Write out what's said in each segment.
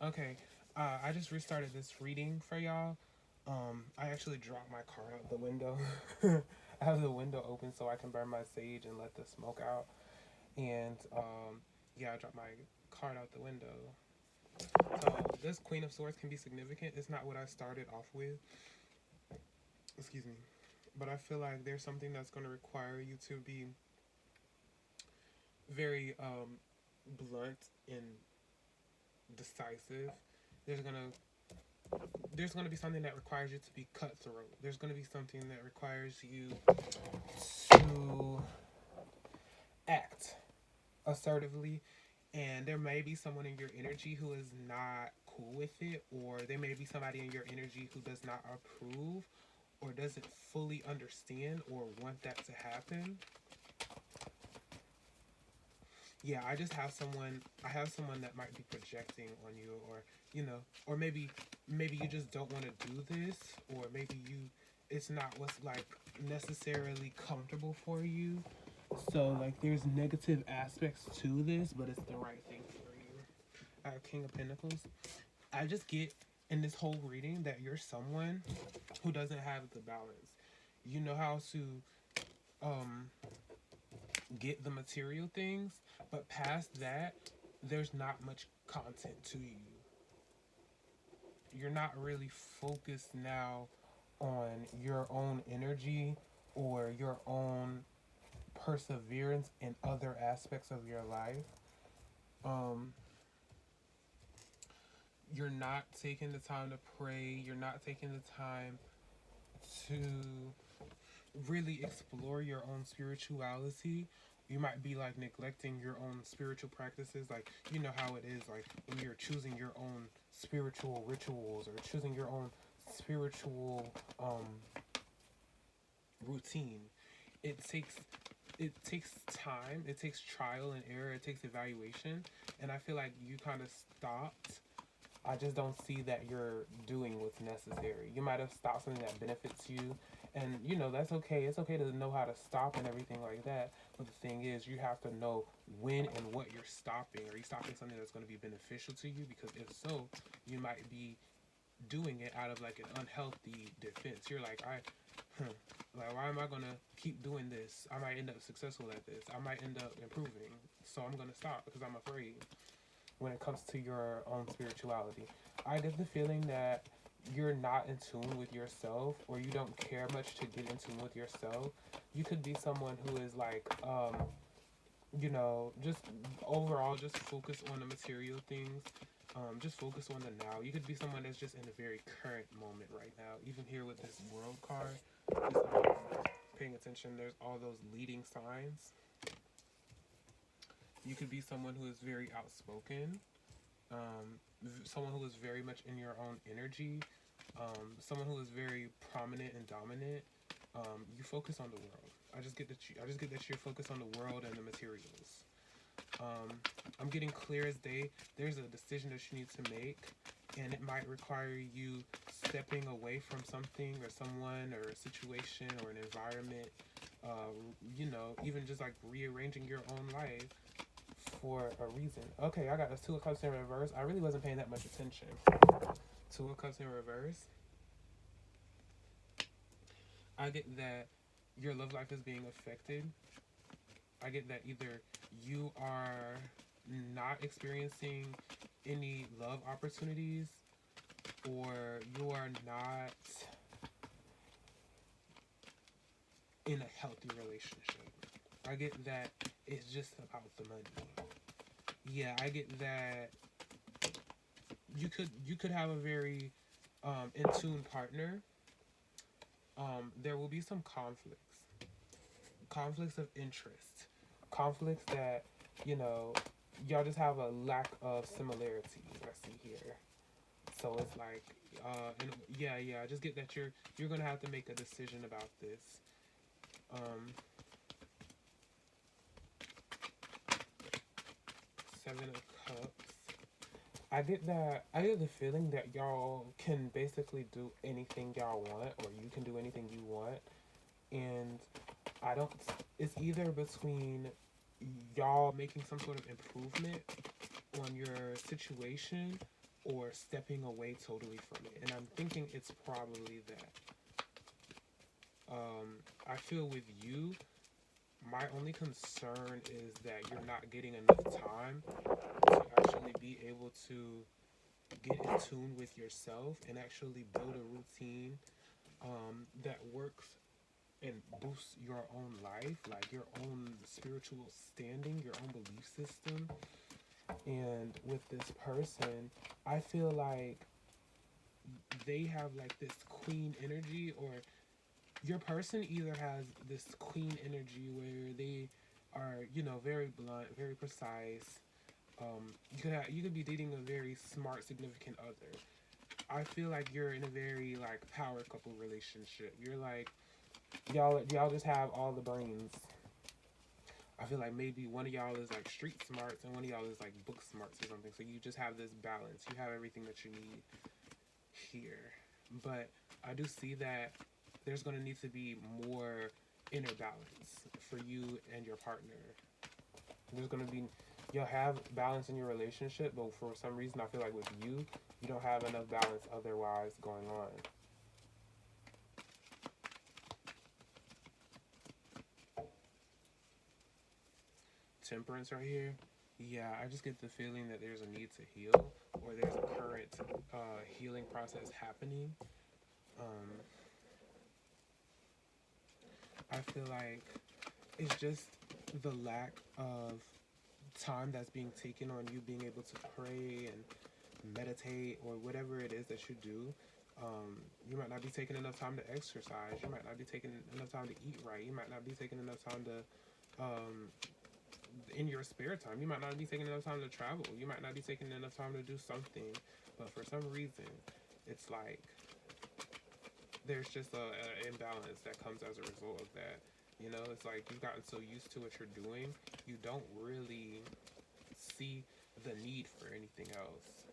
Okay, I just restarted this reading for y'all. I actually dropped my card out the window. I have the window open so I can burn my sage and let the smoke out. And yeah, I dropped my card out the window. So this Queen of Swords can be significant. It's not what I started off with. Excuse me. But I feel like there's something that's going to require you to be very blunt and decisive. There's gonna there's gonna be something that requires you to be cutthroat. There's gonna be something that requires you to act assertively, and there may be someone in your energy who is not cool with it, or there may be somebody in your energy who does not approve or doesn't fully understand or want that to happen. Yeah, I just have someone. I have someone that might be projecting on you, or or maybe you just don't want to do this, or maybe you it's not what's like necessarily comfortable for you. So like there's negative aspects to this, but it's the right thing for you. King of Pentacles. I just get in this whole reading that you're someone who doesn't have the balance. You know how to um get the material things, but past that, there's not much content to you. You're not really focused now on your own energy or your own perseverance in other aspects of your life. Um, you're not taking the time to pray. You're not taking the time to really explore your own spirituality. You might be like neglecting your own spiritual practices. Like, you know how it is, like when you're choosing your own spiritual rituals or choosing your own spiritual routine. It takes it takes time, it takes trial and error, it takes evaluation, and I feel like you kind of stopped. I just don't see that you're doing what's necessary. You might have stopped something that benefits you, and that's okay. It's okay to know how to stop and everything like that. But the thing is, you have to know when and what you're stopping. Are you stopping something that's going to be beneficial to you? Because if so, you might be doing it out of like an unhealthy defense. You're like, like, why am I gonna keep doing this? I might end up successful at this. I might end up improving. So I'm gonna stop because I'm afraid when it comes to your own spirituality. I get the feeling that you're not in tune with yourself or you don't care much to get in tune with yourself. You could be someone who is like, just overall just focus on the material things. Just focus on the now. You could be someone that's just in a very current moment right now. Even here with this world card, just paying attention, there's all those leading signs. You could be someone who is very outspoken, someone who is very much in your own energy, someone who is very prominent and dominant. You focus on the world. I just get that you're focused on the world and the materials. Um, I'm getting clear as day. There's a decision that you need to make, and it might require you stepping away from something or someone or a situation or an environment. Even just like rearranging your own life for a reason. Okay, I got this Two of Cups in reverse. I really wasn't paying that much attention. Two of Cups in reverse. I get that your love life is being affected. I get that either you are not experiencing any love opportunities or you are not in a healthy relationship. I get that it's just about the money. Yeah, I get that you could have a very in tune partner. There will be some conflicts of interest, conflicts that you know y'all just have a lack of similarity. I see here, so it's like, and yeah. I just get that you're gonna have to make a decision about this. Um, Seven of Cups. I get that. I get the feeling that y'all can basically do anything y'all want, or you can do anything you want, and I don't. It's either between y'all making some sort of improvement on your situation, or stepping away totally from it. And I'm thinking it's probably that. I feel with you, my only concern is that you're not getting enough time to actually be able to get in tune with yourself and actually build a routine that works and boosts your own life, like your own spiritual standing, your own belief system. And with this person, I feel like they have like this queen energy, or your person either has this queen energy where they are, very blunt, very precise. You could be dating a very smart significant other. I feel like you're in a very like power couple relationship. You're like y'all just have all the brains. I feel like maybe one of y'all is like street smarts and one of y'all is like book smarts or something. So you just have this balance. You have everything that you need here. But I do see that there's going to need to be more inner balance for you and your partner. There's going to be, you'll have balance in your relationship, but for some reason I feel like with you, you don't have enough balance otherwise going on. Temperance right here. Yeah, I just get the feeling that there's a need to heal, or there's a current healing process happening. Um, I feel like it's just the lack of time that's being taken on you being able to pray and meditate or whatever it is that you do. You might not be taking enough time to exercise. You might not be taking enough time to eat right. You might not be taking enough time to, in your spare time, you might not be taking enough time to travel. You might not be taking enough time to do something. But for some reason, it's like there's just a imbalance that comes as a result of that. It's like you've gotten so used to what you're doing, you don't really see the need for anything else.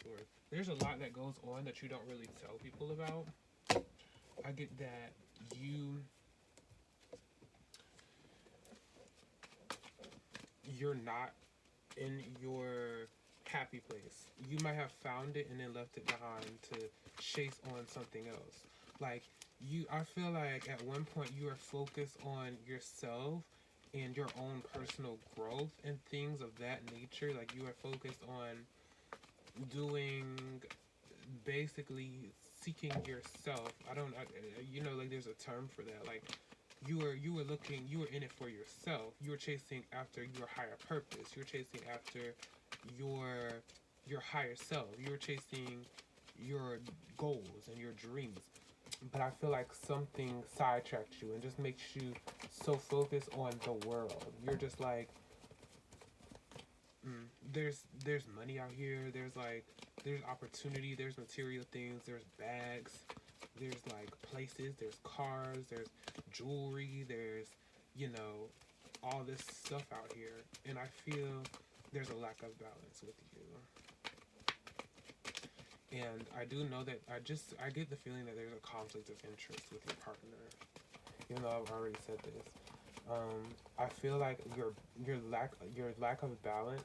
So there's a lot that goes on that you don't really tell people about. I get that you're not in your happy place. You might have found it and then left it behind to chase on something else. Like I feel like at one point you are focused on yourself and your own personal growth and things of that nature. Like you are focused on doing basically seeking yourself. Like there's a term for that. Like you were in it for yourself. You were chasing after your higher purpose. You were chasing after your higher self. You were chasing your goals and your dreams. But I feel like something sidetracked you and just makes you so focused on the world. You're just like, there's money out here. There's opportunity. There's material things. There's bags. There's like places. There's cars. There's jewelry. There's all this stuff out here, and I feel there's a lack of balance with you. And I do know that I get the feeling that there's a conflict of interest with your partner, even though I've already said this. I feel like your lack of balance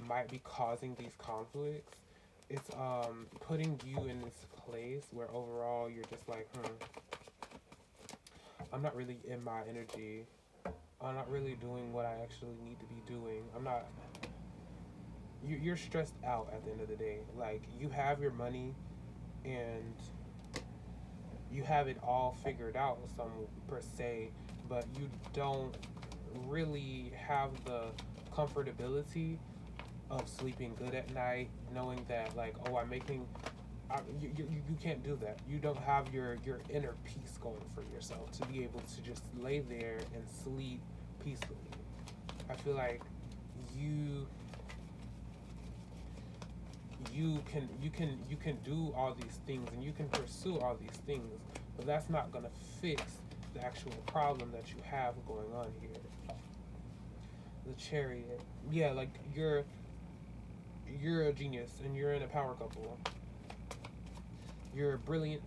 might be causing these conflicts. It's putting you in this place where overall you're just like, I'm not really in my energy. I'm not really doing what I actually need to be doing. I'm not. You're stressed out at the end of the day. Like you have your money, and you have it all figured out, some per se, but you don't really have the comfortability of sleeping good at night, knowing that like, oh, I'm making. You can't do that. You don't have your inner peace going for yourself to be able to just lay there and sleep peacefully. I feel like you you can do all these things and you can pursue all these things, but that's not gonna fix the actual problem that you have going on here. The Chariot. Yeah, like you're a genius and you're in a power couple. You're brilliant.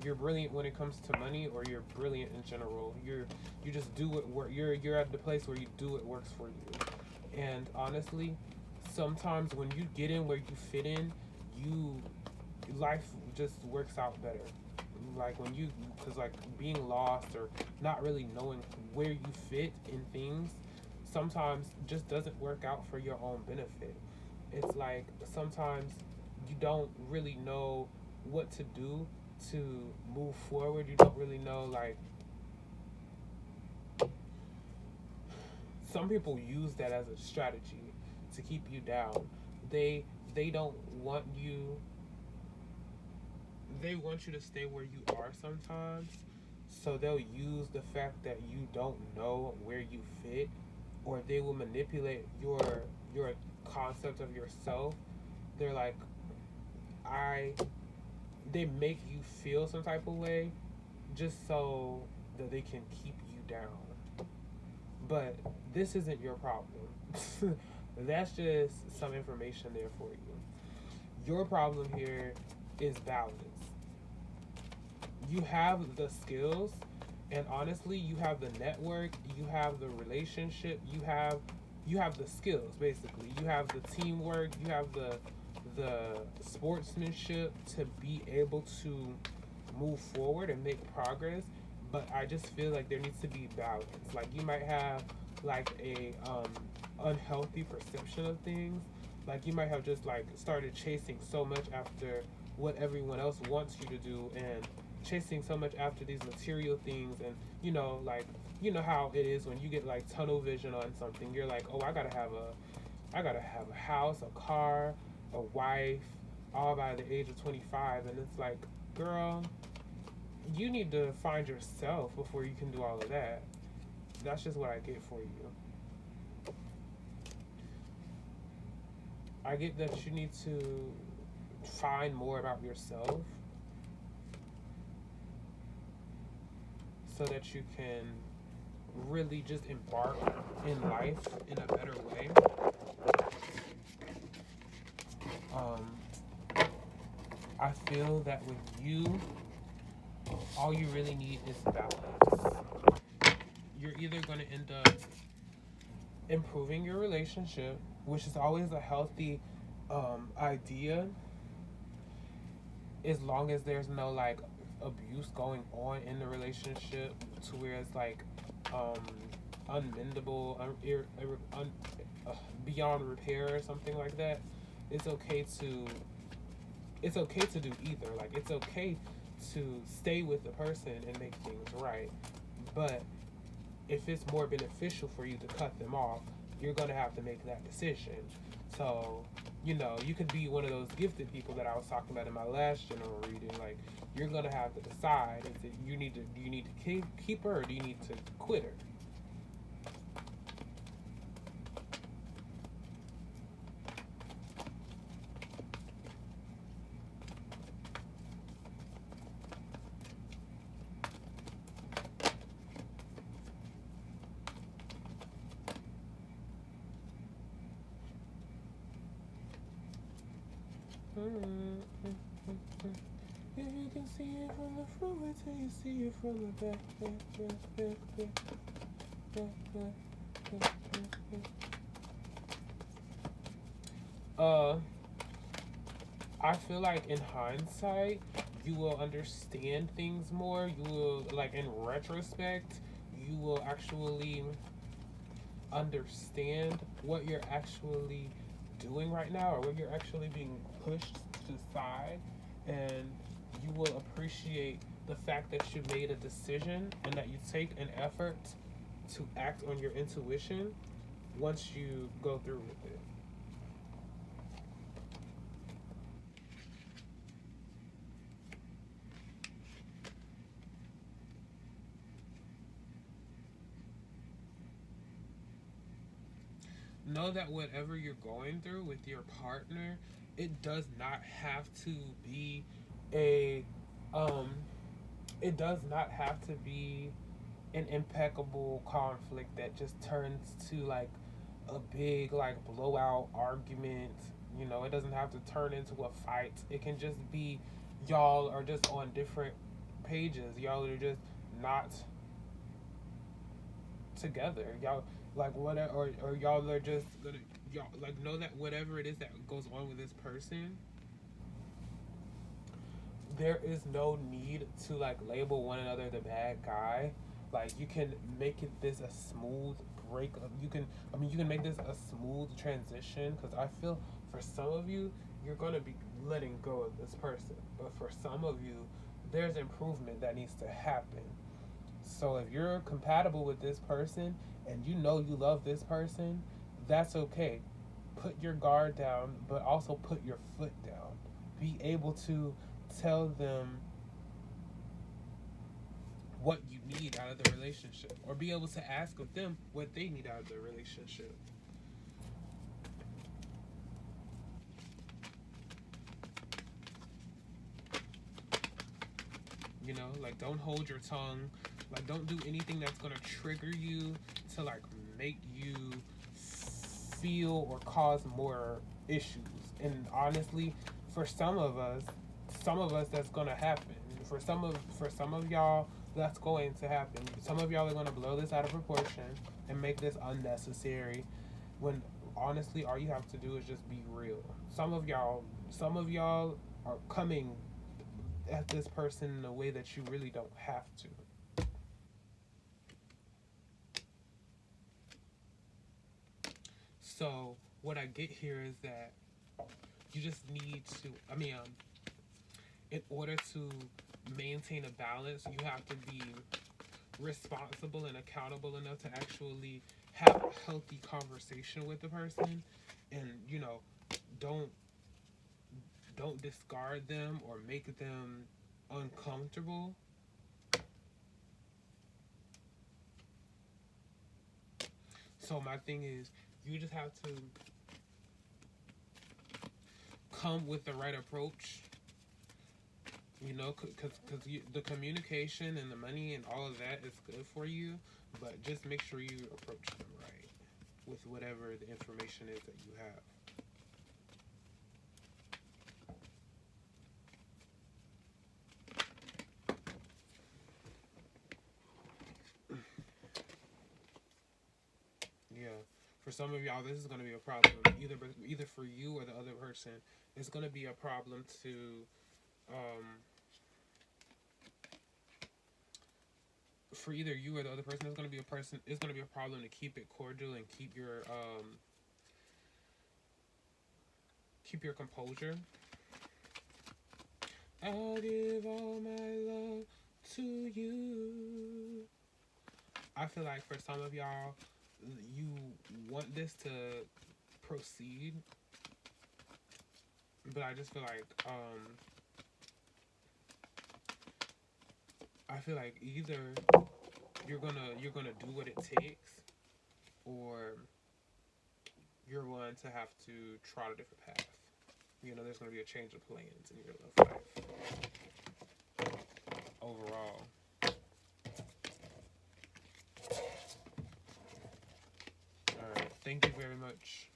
You're brilliant when it comes to money, or you're brilliant in general. You just do what work. You're at the place where you do what works for you, And honestly, sometimes when you get in where you fit in, you life just works out better. Like when you, because like being lost or not really knowing where you fit in things, sometimes just doesn't work out for your own benefit. It's like sometimes you don't really know what to do to move forward. You don't really know, like, some people use that as a strategy to keep you down. They they don't want you, they want you to stay where you are sometimes. So they'll use the fact that you don't know where you fit, or they will manipulate your concept of yourself. They're like, I they make you feel some type of way just so that they can keep you down. But this isn't your problem. That's just some information there for you. Your problem here is balance. You have the skills, and honestly you have the network, you have the relationship, you have the skills. Basically you have the teamwork, you have the sportsmanship to be able to move forward and make progress. But I just feel like there needs to be balance. Like you might have like a unhealthy perception of things. Like you might have just like started chasing so much after what everyone else wants you to do, and chasing so much after these material things. And like, you know how it is when you get like tunnel vision on something. You're like, oh, I gotta have a house, a car, a wife, all by the age of 25. And it's like, girl, you need to find yourself before you can do all of that. That's just what I get for you. I get that you need to find more about yourself so that you can really just embark in life in a better way. I feel that with you, all you really need is balance. You're either going to end up improving your relationship, which is always a healthy idea, as long as there's no like abuse going on in the relationship to where it's like um, unmendable, beyond repair or something like that. It's okay to it's okay to do either. Like it's okay to stay with the person and make things right, but if it's more beneficial for you to cut them off, you're going to have to make that decision. So, you could be one of those gifted people that I was talking about in my last general reading. Like, you're going to have to decide if do you need to keep her, or do you need to quit her? If you can see it from the front, wait till you see it from the back, Uh, I feel like in hindsight, you will understand things more. You will, like, in retrospect, you will actually understand what you're actually doing right now, or what you're actually being pushed to the side. And you will appreciate the fact that you made a decision and that you take an effort to act on your intuition once you go through with it. Know that whatever you're going through with your partner, it does not have to be a um it does not have to be an impeccable conflict that just turns to like a big like blowout argument. It doesn't have to turn into a fight. It can just be y'all are just on different pages. Y'all are just not together. Like whatever, or y'all are just gonna, y'all like know that whatever it is that goes on with this person, there is no need to like label one another the bad guy. Like you can make it this a smooth break. You can, I mean, you can make this a smooth transition because I feel for some of you, you're gonna be letting go of this person, but for some of you, there's improvement that needs to happen. So if you're compatible with this person and you know you love this person, that's okay. Put your guard down, but also put your foot down. Be able to tell them what you need out of the relationship, or be able to ask of them what they need out of the relationship. You know, like don't hold your tongue. Like don't do anything that's gonna trigger you to like make you feel or cause more issues. And honestly, for some of us that's gonna happen. For some of y'all, that's going to happen. Some of y'all are gonna blow this out of proportion and make this unnecessary. When honestly, all you have to do is just be real. Some of y'all are coming at this person in a way that you really don't have to. So what I get here is that you just need to. I mean, in order to maintain a balance, you have to be responsible and accountable enough to actually have a healthy conversation with the person, and don't don't discard them or make them uncomfortable. So my thing is, you just have to come with the right approach. Because the communication and the money and all of that is good for you, but just make sure you approach them right with whatever the information is that you have. Yeah, for some of y'all, this is going to be a problem. Either for you or the other person, it's going to be a problem to um, for either you or the other person. It's going to be a person. It's going to be a problem to keep it cordial and keep your composure. I'll give all my love to you. I feel like for some of y'all, you want this to proceed, but I just feel like I feel like either you're gonna do what it takes, or you're going to have to trot a different path. There's gonna be a change of plans in your love life overall. All right, thank you very much.